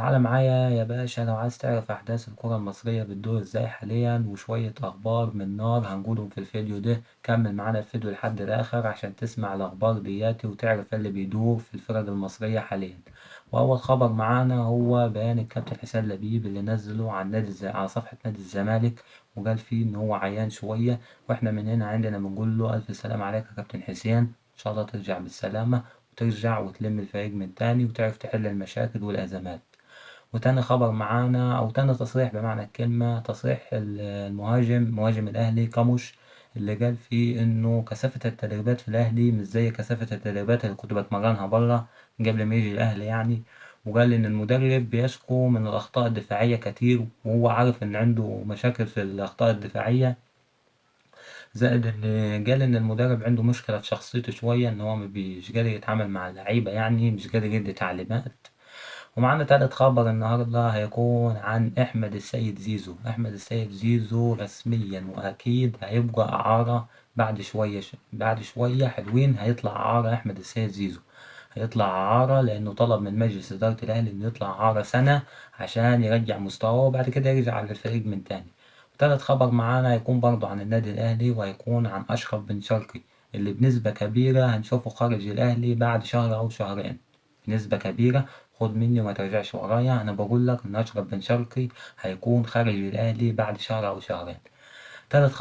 تعالى معايا يا باشا لو عايز تعرف أحداث الكرة المصرية بتدور ازاي حاليا وشوية أخبار من نار هنقولهم في الفيديو ده. كمل معانا الفيديو لحد الآخر عشان تسمع الأخبار دياتي وتعرف اللي بيدور في الفرق المصرية حاليا. وأول خبر معانا هو بيان الكابتن حسين لبيب اللي نزله على على صفحة نادي الزمالك، وقال فيه إن هو عيان شوية، وإحنا من هنا عندنا بنقول له ألف سلام عليك يا كابتن حسين، إن شاء الله ترجع بالسلامة وترجع وتلم الفريق من تاني وتعرف تحل المشاكل والأزمات. وتاني خبر معانا أو تاني تصريح بمعنى الكلمة، تصريح مهاجم الأهلي كاموش، اللي قال فيه إنه كثافة التدريبات في الأهلي مش زي كثافة التدريبات اللي كنت بتمرنها برا قبل ما يجي الأهلي يعني. وقال إن المدرب بيشكو من الأخطاء الدفاعية كتير، وهو عارف إن عنده مشاكل في الأخطاء الدفاعية، زائد إن قال إن المدرب عنده مشكلة في شخصيته شوية، إن هو مش قادر يتعامل مع اللعيبة، يعني مش قادر يدي تعليمات. ومعانا تالت خبر النهاردة هيكون عن أحمد السيد زيزو. أحمد السيد زيزو رسميا وأكيد هيبقى إعارة بعد شوية حلوين هيطلع إعارة. أحمد السيد زيزو هيطلع إعارة لأنه طلب من مجلس إدارة الأهلي إنه يطلع إعارة سنة عشان يرجع مستواه وبعد كده يرجع على الفريق من تاني. تالت خبر معانا هيكون برضه عن النادي الأهلي وهيكون عن أشرف بن شرقي، اللي بنسبة كبيرة هنشوفه خارج الأهلي بعد شهر أو شهرين. بنسبة كبيرة، خد مني وما ترجعش ورايا، أنا بقول لك إن أشرف بن شرقي هيكون خارج الأهلي بعد شهر أو شهرين. تالت